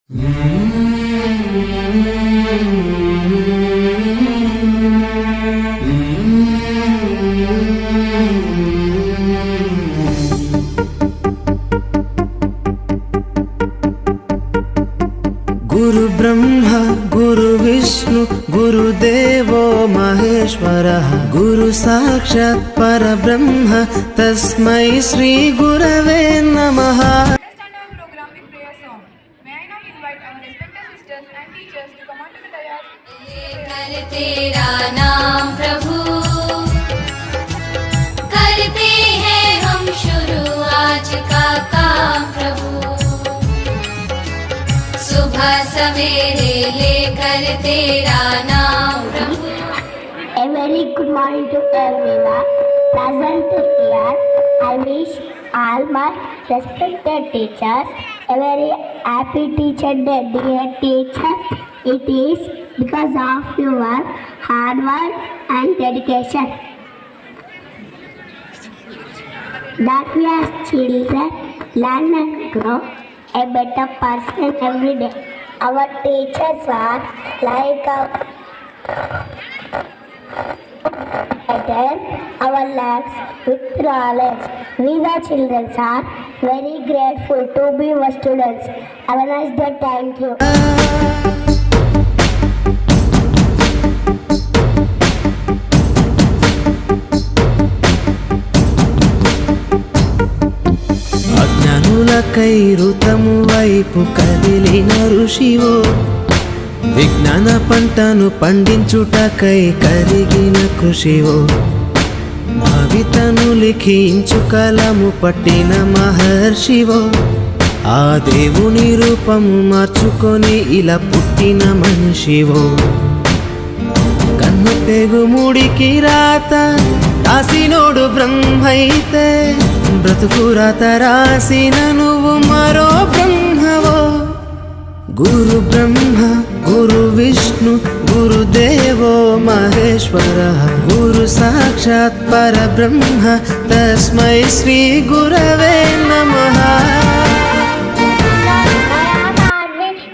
गुरु ब्रह्मा गुरु विष्णु गुरुदेवो महेश्वरः गुरु साक्षात् परब्रह्म तस्मै श्री गुरवे नमः। तेरा नाम प्रभु करते हैं हम शुरू आज का काम प्रभु, सुबह सवेरे लेकर तेरा नाम प्रभु। A very good morning to everyone present here. I wish all my respected teachers a very happy Teacher Day. Dear teachers, it is because of your hard work and dedication that we as children learn and grow a better person every day. Our teachers are like our lives with knowledge. We the children are very grateful to be your students. Have a nice day. Thank you. అజ్ఞానులకై ఋతము వైపు కదిలిన ఋషివో, విజ్ఞాన పంటను పండించుటకై కరిగిన కృషివో, భవితను లిఖించు కలము పట్టిన మహర్షివో, ఆ దేవుని రూపము మార్చుకొని ఇలా పుట్టిన మనిషివో, కన్ను తెగు ముడికి రాత రాసినోడు బ్రహ్మైతే, బ్రతుకు రాత రాసిన నువ్వు మరో బ్రహ్మవో. గురు బ్రహ్మ గురు విష్ణు గురుదేవో మహేశ్వర గురు సాక్షాత్ పరబ్రహ్మ తస్మై శ్రీ గురవే నమః.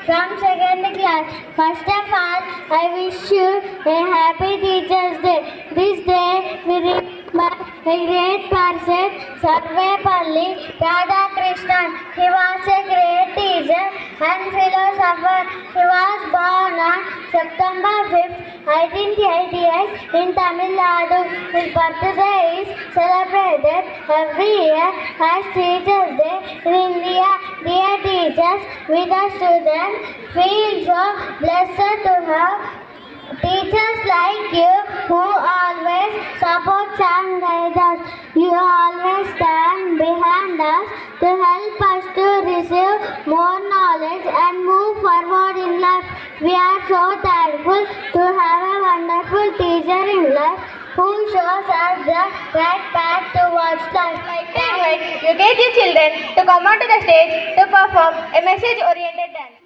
From second class. First of all, I wish you a happy Teachers' Day. This day we remember a great person, Sarvepalli Radhakrishnan. He was a great teacher and philosopher. He was born on September 5th, 1888 in Tamil Nadu. His birthday is celebrated every year as Teachers' Day in India. Dear teachers, we the students feel so blessed to have teachers like you who always support and guide us. You always stand behind us to help us to receive more knowledge and move forward in life. We are so thankful to have a wonderful teacher in life who shows us the right path towards life. I invite UKG children to come onto the stage to perform a message-oriented dance.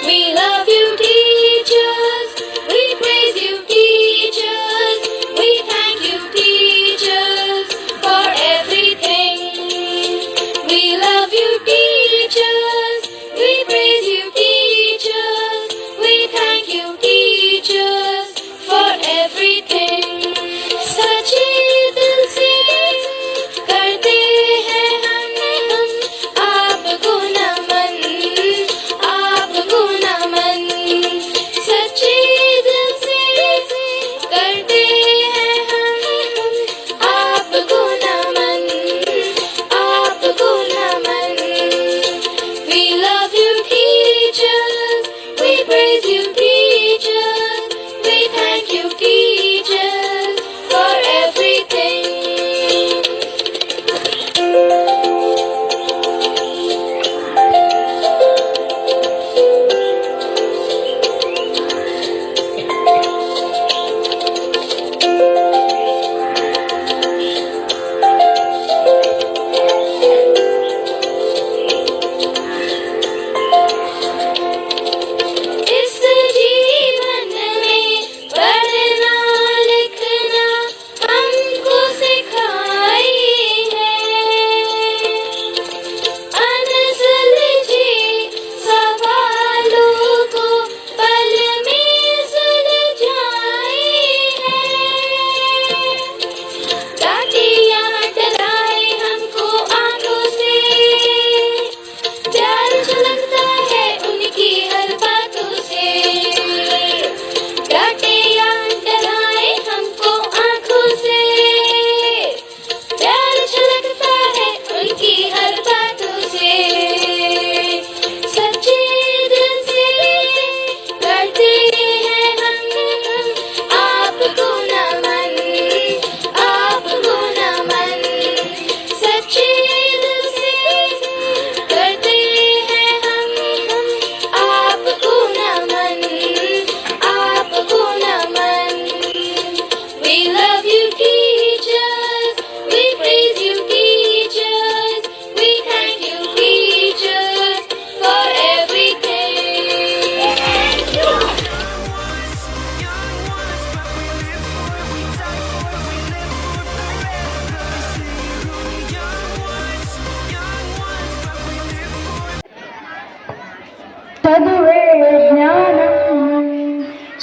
We love you teachers, we praise you teachers, we thank you teachers for everything. We love you teachers, we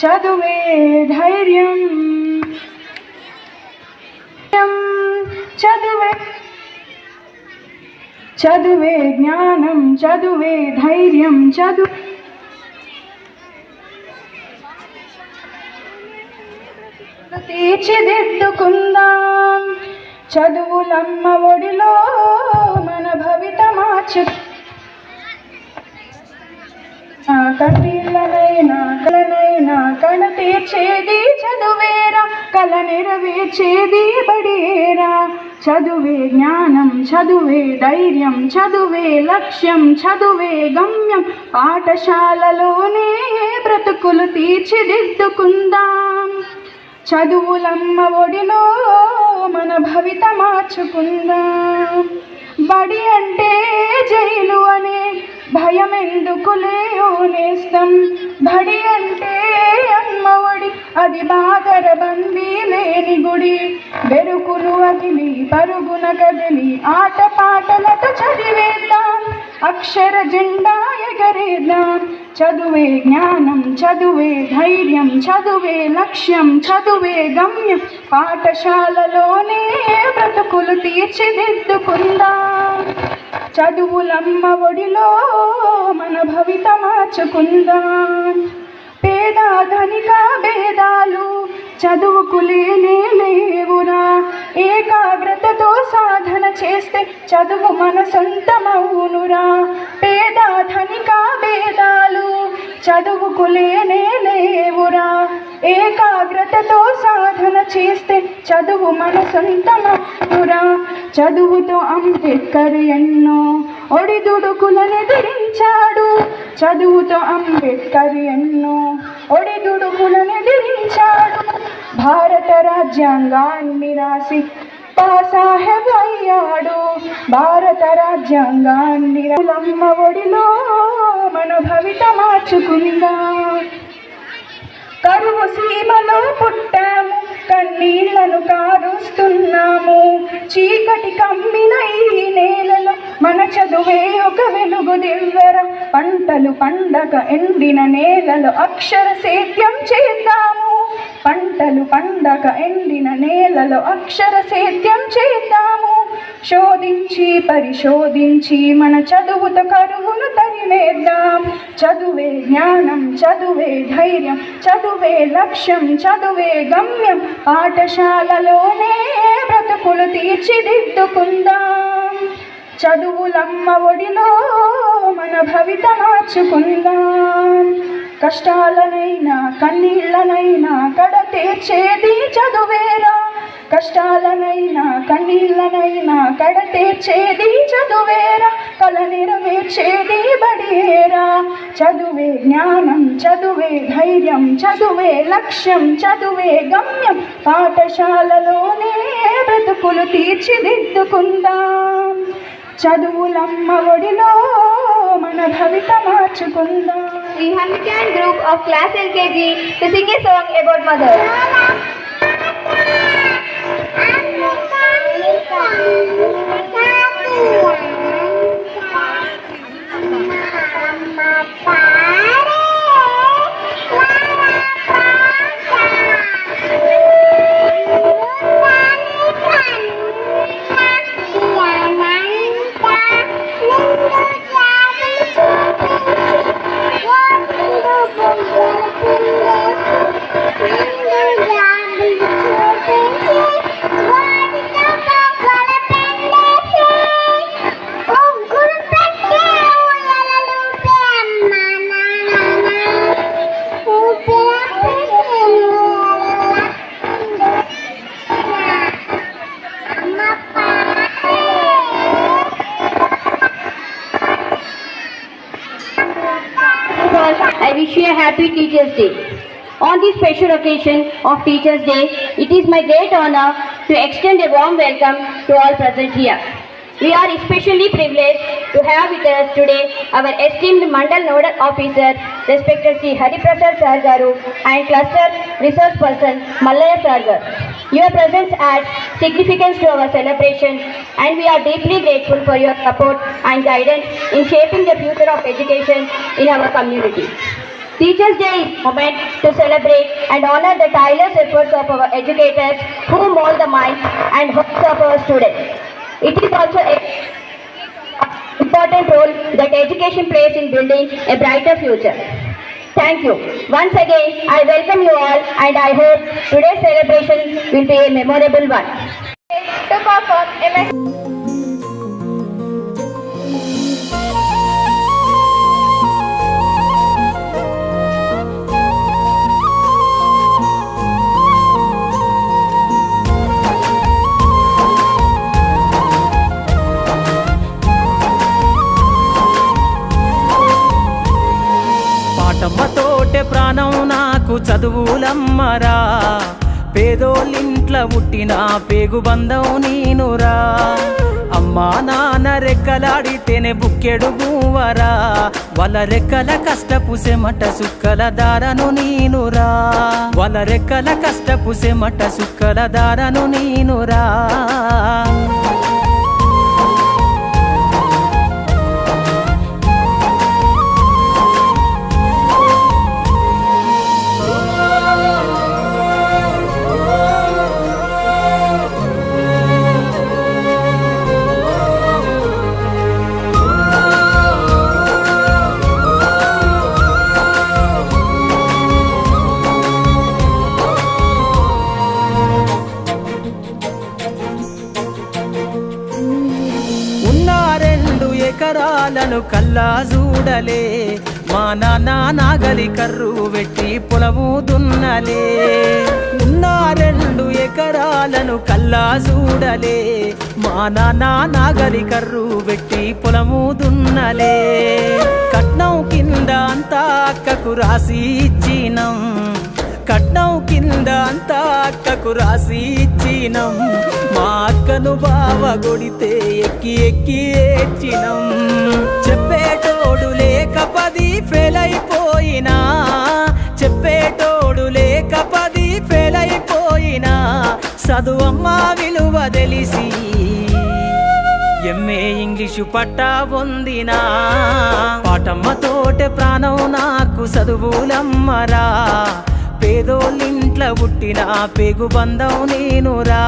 చదువే ధైర్యం చదువే చదువే జ్ఞానం చదువే ధైర్యం చదువు తీర్చిదిద్దుకుందాం చదువులమ్మ ఒడిలో మన భవిత మార్చు కన్నీళ్ళనైనా కలనైనా కళ తీర్చేది చదువేరా కళ నెరవేర్చేది బడియేరా చదువే జ్ఞానం చదువే ధైర్యం చదువే లక్ష్యం చదువే గమ్యం పాఠశాలలోనే బ్రతుకులు తీర్చిదిద్దుకుందాం చదువులమ్మ ఒడిలో మన భవిత మార్చుకుందాం బడి అంటే జైలు అనే భయం ఎందుకులే నేస్తం బడి అంటే అమ్మ ఒడి అది బాగర బందీ లేని గుడి బెరుకులు అగిలి పరుగున కదిలి ఆట పాటలతో చదివేద్దాం అక్షర జెండా ఎగరేద్దాం చదువే జ్ఞానం చదువే ధైర్యం చదువే లక్ష్యం చదువే గమ్యం పాఠశాలలోనే బ్రతుకులు తీర్చిదిద్దుకుందాం చదువులమ్మ ఒడిలో మన భవిత మార్చుకుందాం పేద ధనిక భేదాలు చదువుకు లేవురా ఏకాగ్రతతో సాధన చేస్తే చదువు మన సొంతమవునురా పేద ధనిక భేదాలు చదువుకు లేవురా ఏకాగ్రతతో సాధన చేస్తే చదువు మన సొంతమవునురా చదువుతో అంబేద్కర్ ఎన్నో ఒడిదుడుకులను ఎదిరించాడు చదువుతో అంబేద్కర్ ఎన్నో ఒడిదుడుకులను ఎదిరించాడు భారత రాజ్యాంగాన్ని రాసి సాహెబ్ అయ్యాడు భారత రాజ్యాంగాన్ని అమ్మ ఒడిలో మన భవిత మార్చుకుందాం కరువు సీమలో పుట్టాము కన్నీళ్లను కారుస్తున్నాము చీకటి కమ్మిన ఈ నేలలో మన చదువే ఒక వెలుగు దివ్వెర పంటలు పండగ ఎండిన నేలలో అక్షర సేద్యం చేద్దాము పంటలు పండగ ఎండిన నేలలో అక్షర సేద్యం చేద్దాము శోధించి పరిశోధించి మన చదువుతో కరువును తరిమేద్దాం చదువే జ్ఞానం చదువే ధైర్యం చదువే లక్ష్యం చదువే గమ్యం పాఠశాలలోనే బ్రతుకులు తీర్చిదిద్దుకుందాం చదువులమ్మ ఒడిలో మన భవిత మార్చుకుందాం కష్టాలనైనా కన్నీళ్ళనైనా కడ తీర్చేది చదువేరా కష్టాలనైనా కన్నీళ్ళనైనా కడ తీర్చేది చదువేరా కల నెరవేర్చేది బడియేరా చదువే జ్ఞానం చదువే ధైర్యం చదువే లక్ష్యం చదువే గమ్యం పాఠశాలలోనే బ్రతుకులు తీర్చిదిద్దుకుందాం చదువులమ్మ ఒడిలో మన భవిత మార్చుకుందాం. The Hamilton group of class LKG to sing a song about mother. I wish you a happy Teachers' Day. On this special occasion of Teachers' Day, it is my great honor to extend a warm welcome to all present here. We are especially privileged to have with us today our esteemed Mandal Nodal Officer, respected Sri Hariprasad Sir Garu and Cluster Resource Person Mallaya Sir Garu. Your presence adds significance to our celebration and we are deeply grateful for your support and guidance in shaping the future of education in our community. Teachers' Day is a moment to celebrate and honor the tireless efforts of our educators who mold the minds and hearts of our students. It is also an important role that education plays in building a brighter future. Thank you. Once again, I welcome you all and I hope today's celebration will be a memorable one. To perform a message. పాటమ్మతోటే ప్రాణం నాకు చదువులమ్మరా, పేదోళ్ళింట్ల పుట్టిన పేగు బంధం నేనురా. అమ్మా నాన్న రెక్కలాడితేనే బుక్కెడు గువ్వరా, వాళ్ళ రెక్కల కష్టపు సెమట సుక్కల దారను నేనురా, వాళ్ళ రెక్కల కష్టపు సెమట సుక్కల దారను నేనురా. ఎకరాలను కల్లా చూడలే, మా నాన్న నాగలి కర్రు పెట్టి పొలము దున్నలే. ఉన్న 2 ఎకరాలను కల్లా చూడలే, మా నాన్న నాగలి కర్రు పెట్టి పొలము దున్నలే. కట్నం కింద అంతా అక్కకు రాసి ఇచ్చినం, కట్నం కింద అంతా అక్కకు రాసి ఇచ్చినం. మా అక్కను బావ కొడితే ఎక్కి ఎక్కి ఏడ్చినం. చెప్పేటోడు లేక 10 ఫెయిల్ అయిపోయినా, చెప్పేటోడు లేక 10 ఫెయిల్ అయిపోయినా, చదువమ్మ విలువ తెలిసి ఎంఏ ఇంగ్లీషు పట్టా పొందినా. పాటమ్మతోటే ప్రాణం నాకు చదువులమ్మరా, పేదోళ్ళింట్ల పుట్టిన పేగు బంధం నేనురా.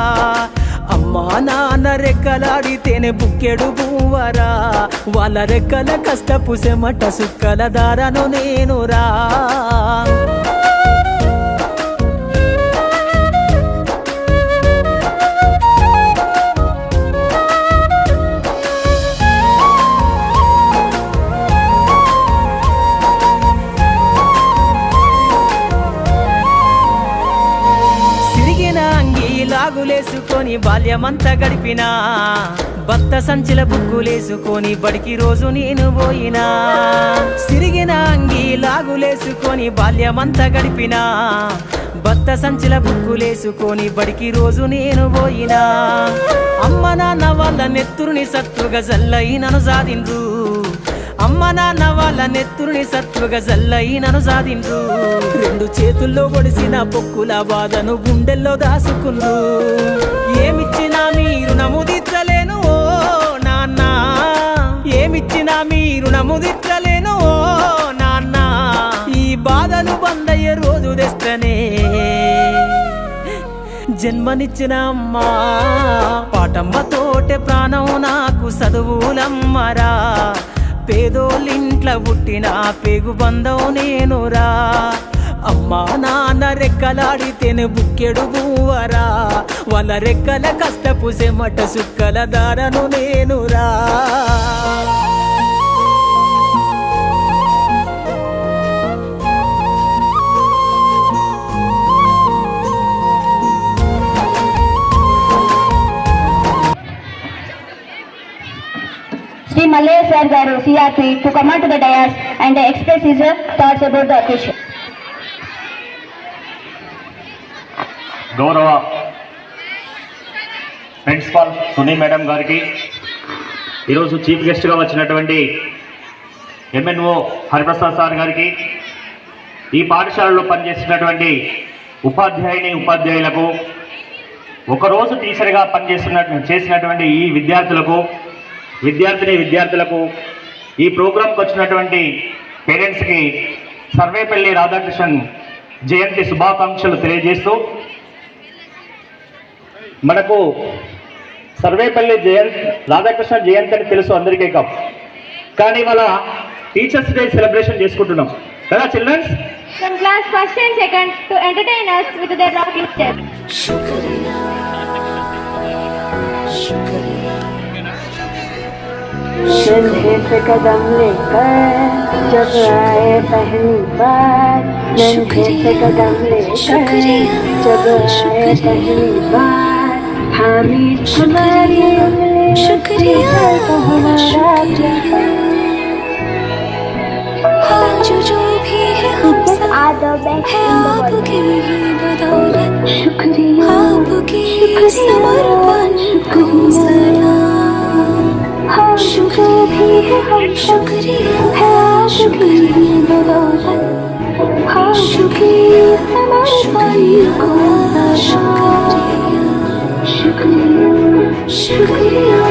అమ్మా నాన్న రెక్కలాడితేనే బుక్కెడు బువ్వరా, వాళ్ళ రెక్కల కష్టపు సెమట సుక్కల దారను నేనురా. లాగులేసుకొని బాల్యమంతా గడిపినా, బత్త సంచిల బుక్కులేసుకొని బడికి రోజు నేను పోయినా. సిరిగిన అంగి లాగులేసుకొని బాల్యమంతా గడిపినా, బత్త సంచిల బుక్కులేసుకొని బడికి రోజు నేను పోయినా. అమ్మ నాన్న వాళ్ళ నెత్తురుని సత్తుగా జల్లయి నన్ను సాధిండ్రు, అమ్మ నాన్న వాళ్ళ నెత్తురుని సత్తుగా జల్లయి నన్ను సాధిండ్రు. 2 చేతుల్లో పొడిసిన పొక్కుల బాధను గుండెల్లో దాసుకుండ్రు. ఏమిచ్చినా మీరు నముదిచ్చలేను ఓ నాన్న, ఏమిచ్చినా మీరు నముదిచ్చలేను ఓ నాన్న. ఈ బాధలు బందయ్యే రోజు తెస్తనే జన్మనిచ్చిన అమ్మా. పాటమ్మతోటే ప్రాణం నాకు చదువులమ్మరా, పేదోళ్ళింట్ల పుట్టిన పేగు బంధం నేనురా. అమ్మా నాన్న రెక్కలాడితేనే బుక్కెడు బువ్వరా, వాళ్ళ రెక్కల కష్టపు సెమట సుక్కల దారను నేనురా. Sri Malaya Sir Garu, CRP, to come on to the dais and express his thoughts about the occasion. గౌరవ ప్రిన్సిపాల్ సునీ మేడం గారికి, ఈరోజు చీఫ్ గెస్ట్గా వచ్చినటువంటి MNO హరిప్రసాద్ సార్ గారికి, ఈ పాఠశాలలో పనిచేస్తున్నటువంటి ఉపాధ్యాయులకు, ఒకరోజు టీచర్గా చేసినటువంటి ఈ విద్యార్థులకు, ఈ ప్రోగ్రాంకి వచ్చినటువంటి పేరెంట్స్కి సర్వేపల్లి రాధాకృష్ణన్ జయంతి శుభాకాంక్షలు తెలియజేస్తూ, మనకు సర్వేపల్లి రాధాకృష్ణ జయంతి అని తెలుసు అందరికీ, కానీ వాళ్ళ టీచర్స్ డే సెలబ్రేషన్ చేసుకుంటున్నాం కదా children's. From class 1st and 2nd to entertain us with their rocking steps. कंधे से कदम लेकर जब आए पहली बार, कंधे से कदम लेकर जब आए पहली बार, थामी हमारी उंगली, शुक्रिया हमारा जो भी है हम सब है आपकी बदौलत, शुक्रिया आपकी समर्पण को सलाम। जो भी है हम शुक्रिया है आपकी बदौलत, आपकी समर्पण को शुक्रिया शुक्रिया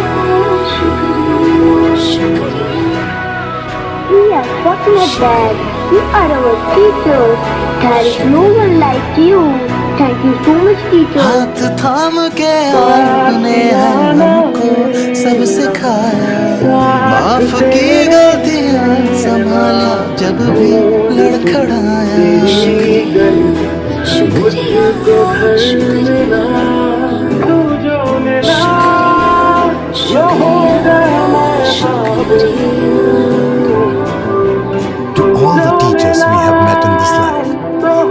शुक्रिया शुक्रिया। We are fortunate that you are our teachers. There is no one like you. Thank you so much, teachers. हाथ थाम के आपने हमको सब सिखाया, माफ की गलतियां संभाला जब भी लड़खड़ाया। शुक्रिया शुक्रिया To all the teachers we have met in this life,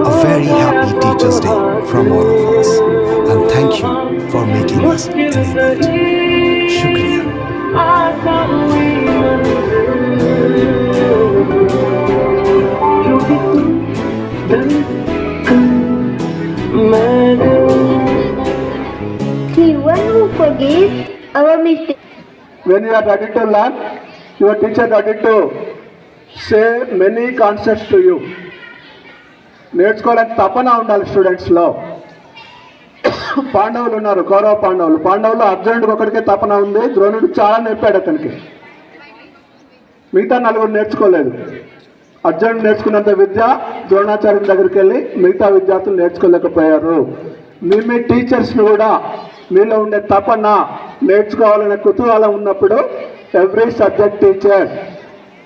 a very happy Teachers' Day from all of us, and thank you for making us enabled. Shukriya. The one who forgives our mistakes. When you are ready to learn, your teacher ready to say many concepts to you. నేర్చుకోవాలని తపన ఉండాలి స్టూడెంట్స్లో. పాండవులు ఉన్నారు, కౌరవ పాండవులు అర్జునుడికి ఒకడికే తపన ఉంది, ద్రోణుడు చాలా నేర్పాడు అతనికి. మిగతా నలుగురు నేర్చుకోలేదు. అర్జునుడు నేర్చుకున్నంత విద్య ద్రోణాచార్యుని దగ్గరికి వెళ్ళి మిగతా విద్యార్థులు నేర్చుకోలేకపోయారు. మీ టీచర్స్ని కూడా మీలో ఉండే తపన, నేర్చుకోవాలనే కుతూహలం ఉన్నప్పుడు ఎవ్రీ సబ్జెక్ట్ టీచర్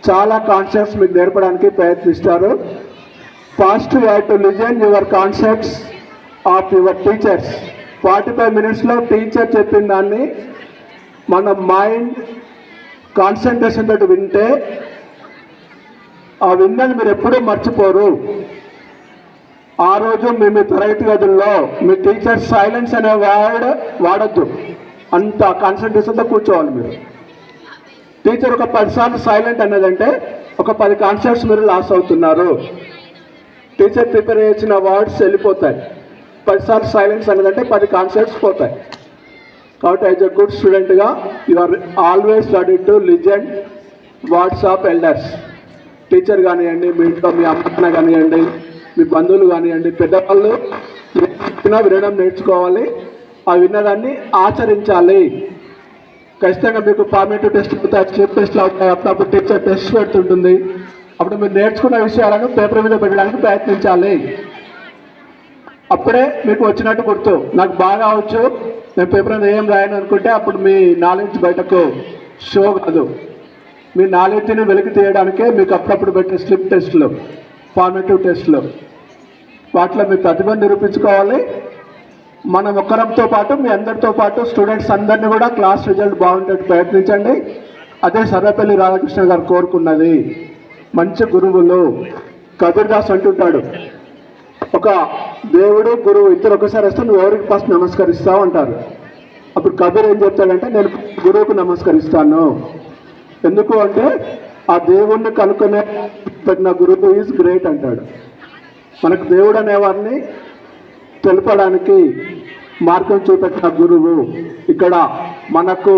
చాలా కాన్సెప్ట్స్ మీకు నేర్పడానికి ప్రయత్నిస్తారు. First you have to listen your concepts of your teachers. 45 minutesలో టీచర్ చెప్పిన దాన్ని మన మైండ్ కాన్సన్ట్రేషన్ తోటి వింటే ఆ విన్నది మీరు ఎప్పుడూ మర్చిపోరు. ఆ రోజు మీ తరగతి గదుల్లో మీ టీచర్ సైలెన్స్ అనే వర్డ్ వాడద్దు, అంత కాన్సన్ట్రేషన్తో కూర్చోవాలి మీరు. టీచర్ ఒక 10 సార్లు సైలెంట్ అన్నదంటే ఒక 10 కాన్సెప్ట్స్ మీరు లాస్ అవుతున్నారు. టీచర్ ప్రిపేర్ చేసిన వర్డ్స్ వెళ్ళిపోతాయి. 10 సార్లు సైలెన్స్ అన్నదంటే 10 కాన్సెప్ట్స్ పోతాయి. కాబట్టి యాజ్ ఎ గుడ్ స్టూడెంట్గా you are always ready to listen words of elders. Teacher కానివ్వండి, మీ ఇంట్లో మీ అమ్మ కానివ్వండి, మీ బంధువులు కానివ్వండి, పెద్దవాళ్ళు చెప్పినా వినడం నేర్చుకోవాలి. ఆ విన్నదాన్ని ఆచరించాలి. ఖచ్చితంగా మీకు ఫార్మేటివ్ టెస్ట్ అవుతాయి, స్లిప్ టెస్ట్లు అవుతాయి, అప్పుడప్పుడు టీచర్ టెస్ట్ పెడుతుంటుంది. అప్పుడు మీరు నేర్చుకున్న విషయాలను పేపర్ మీద పెట్టడానికి ప్రయత్నించాలి. అప్పుడే మీకు వచ్చినట్టు గుర్తు. నాకు బాగా వచ్చు, నేను పేపర్ మీద ఏం రాయను అనుకుంటే అప్పుడు మీ నాలెడ్జ్ బయటకు షో కాదు. మీ నాలెడ్జ్ని వెలికి తీయడానికే మీకు అప్పుడప్పుడు పెట్టే స్లిప్ టెస్ట్లు, ఫార్మేటివ్ టెస్ట్లు, వాటిలో మీ ప్రతిభను నిరూపించుకోవాలి. మనం ఒక్కరంతో పాటు మీ అందరితో పాటు స్టూడెంట్స్ అందరినీ కూడా క్లాస్ రిజల్ట్ బాగుండేట్టు ప్రయత్నించండి. అదే సర్వేపల్లి రాధాకృష్ణ గారు కోరుకున్నది. మంచి గురువులు. కబీర్ దాస్ అంటుంటాడు, ఒక దేవుడు గురువు ఇద్దరు ఒకసారి వస్తే నువ్వు ఎవరికి ఫస్ట్ నమస్కరిస్తావు అంటారు. అప్పుడు కబీర్ ఏం చెప్తాడంటే నేను గురువుకు నమస్కరిస్తాను. ఎందుకు అంటే ఆ దేవుణ్ణి కనుక్కునే పెట్టిన గురువు ఈజ్ గ్రేట్ అంటాడు. మనకు దేవుడు అనేవారిని తెలపడానికి మార్గం చూపెట్టిన గురువు ఇక్కడ మనకు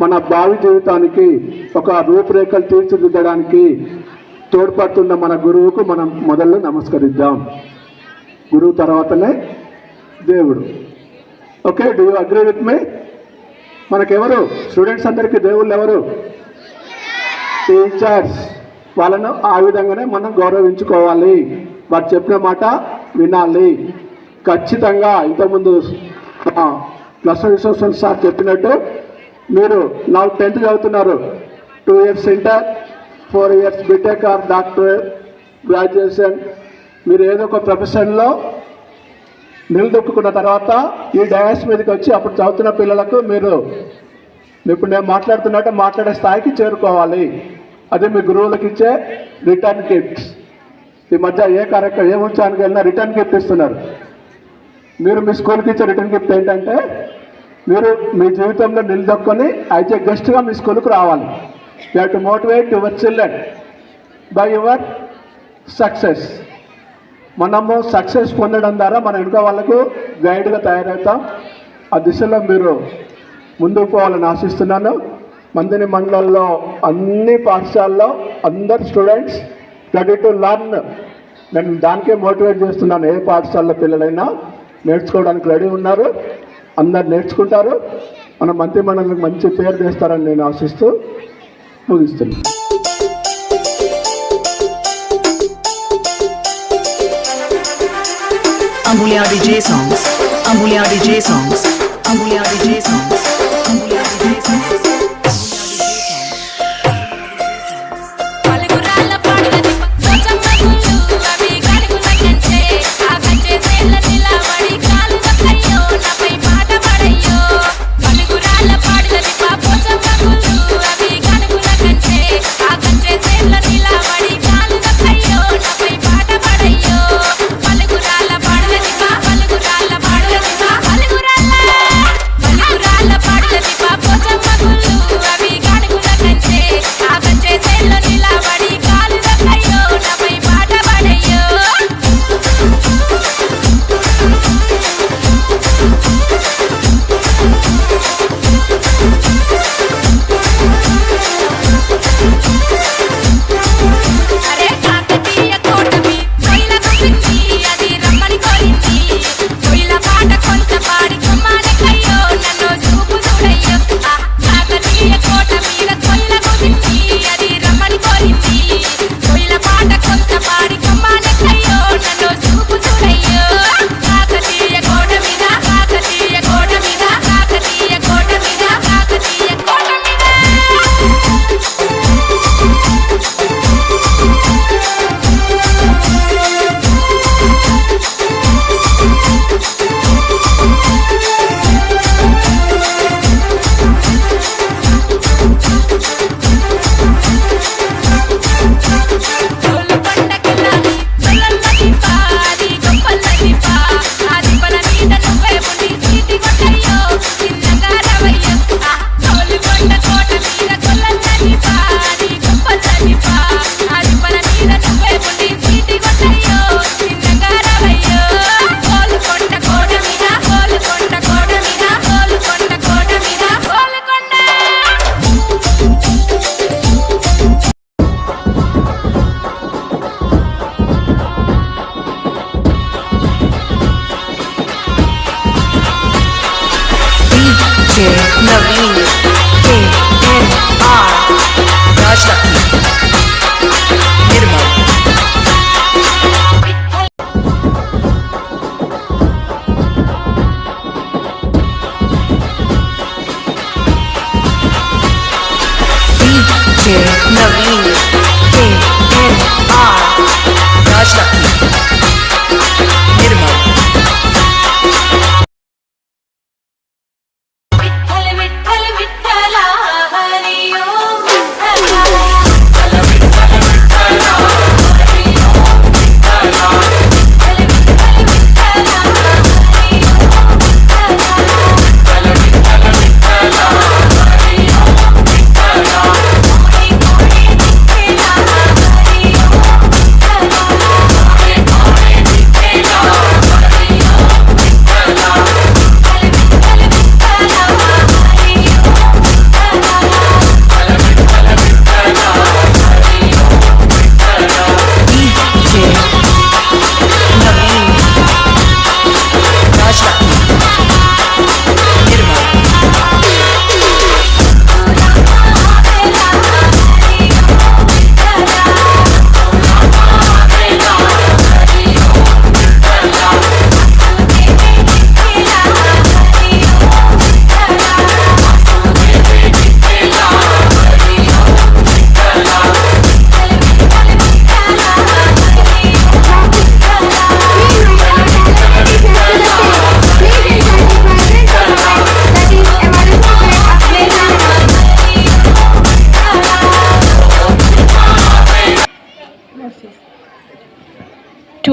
మన భావి జీవితానికి ఒక రూపురేఖలు తీర్చిదిద్దడానికి తోడ్పడుతున్న మన గురువుకు మనం మొదలు నమస్కరిద్దాం. గురువు తర్వాతనే దేవుడు. Okay, do you agree with me? మనకెవరు స్టూడెంట్స్ అందరికీ దేవుళ్ళు ఎవరు? టీచర్స్. వాళ్ళను ఆ విధంగానే మనం గౌరవించుకోవాలి. వారు చెప్పిన మాట వినాలి. ఖచ్చితంగా ఇంతకుముందు ప్లస్ రిసోర్సెస్ సార్ చెప్పినట్టు మీరు నాకు 10th చదువుతున్నారు, 2 years inter, 4 years BTech or doctor graduation, మీరు ఏదో ఒక ప్రొఫెషన్లో నిలదొక్కున్న తర్వాత ఈ డయాస్ మీదకి వచ్చి అప్పుడు చదువుతున్న పిల్లలకు మీరు ఇప్పుడు నేను మాట్లాడుతున్నట్టు మాట్లాడే స్థాయికి చేరుకోవాలి. అదే మీ గురువులకు ఇచ్చే రిటర్న్ గిఫ్ట్స్. ఈ మధ్య ఏ ఉత్సవానికి వెళ్ళినా రిటర్న్ గిఫ్ట్ ఇస్తున్నారు. మీరు మీ స్కూల్కి ఇచ్చే రిటర్న్ గిఫ్ట్ ఏంటంటే మీరు మీ జీవితంలో నిలదొక్కొని అయితే గెస్ట్గా మీ స్కూల్కి రావాలి. You have to motivate your children by your success. మనము సక్సెస్ పొందడం ద్వారా మన వెనుక వాళ్ళకు గైడ్గా తయారవుతాం. ఆ దిశలో మీరు ముందుకు పోవాలని ఆశిస్తున్నాను. మందిని మండలంలో అన్ని పాఠశాలలో అందరు స్టూడెంట్స్ రెడీ టు లర్న్. నేను దానికే మోటివేట్ చేస్తున్నాను. ఏ పాఠశాలలో పిల్లలైనా నేర్చుకోవడానికి రెడీ ఉన్నారు, అందరు నేర్చుకుంటారు. మన మంత్రి మండలికి మంచి పేరు తెస్తారని నేను ఆశిస్తూ ముగిస్తున్నాను. Amulya DJ songs, Amulya DJ songs, Amulya DJ songs, Amulya DJ songs. పలుగురాళ్ళ పాడులది Pochamma గుళ్ళు అవి గడుగుల కంచే ఆ కంచే సేల నిలబడి కాలు దక్కయ్యో నాపై పాట పడయ్యో. పలుగురాళ్ళ పాడులది పోచమ్మ గుళ్ళు అవి గడుగుల కంచే ఆ కంచే సేల నిలబడి కాలు దక్కయ్యో నాపై పాట పడయ్యో. పలుగురాళ్ళ పాడులది పలుగురాళ్ళ పాడులది పలుగురాళ్ళ పాడులది పోచమ్మ గుళ్ళు అవి గడుగుల కంచే ఆ కంచే సేల నిలబడి కాలు దక్కయ్యో నాపై పాట పడయ్యో. అరే కాకతీయ కోటమి కొయిల కుసింది అది రమ్మని కోరింది. కొయిల పాట కొంత పాడి కొమ్మానకయ్యో నన్ను చూపు చూడయ్యో. ఆ కాకతీయ కోట మీద కొయిల కుసింది అది రమ్మని కోరింది. కొయిల పాట కొంత పాడి కొమ్మానకయ్యో నన్ను చూపు చూడయ్యో. కాకతీయ కోట మీద కాకతీయ కోట మీద కాకతీయ కోట మీద కాకతీయ కోట మీద. తోలు పండకిలాది చల్లటి పాది గొప్పలది పా ఆది పల మీద నువ్వే ఉండి సీటి కొట్టయ్యో చిన్నగా రవయ్యో. తోలు కొండ కోట మీద కొల్లటి పాది గొప్పలది పా ఆది పల మీద నువ్వే ఉండి సీటి కొట్టయ్యో చిన్నగా రవయ్యో. తోలు కొండ కోట మీద తోలు కొండ కోట మీద తోలు కొండ కోట మీద తోలు కొండ. DJ Naveen, KNR, Rajlakshmi, Nirmal. DJ Naveen, KNR, Rajlakshmi, Nirmal. Vitthala Vitthala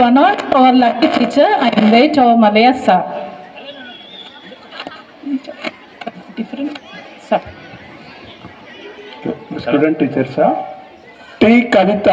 To announce our lucky teacher, I invite our Malaya sir. Different sir. Student టీచర్సా? టి కవిత.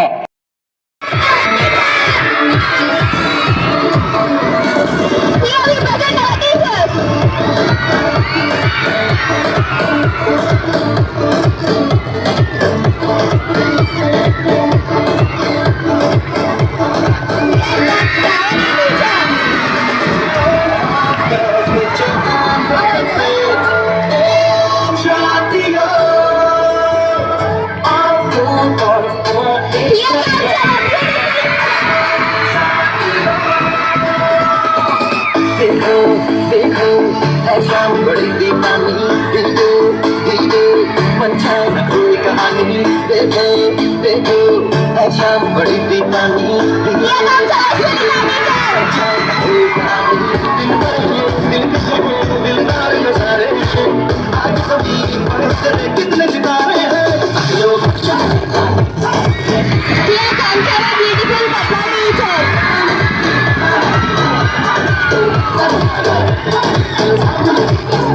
बड़ी दीवानी देखो देखो पंछाई न कोई कहानी देखो देखो ऐसा बड़ी दीवानी पंछाई न कोई कहानी दिलदार नजारे आज सभी बड़े कितने सितारे हैं लोग beautiful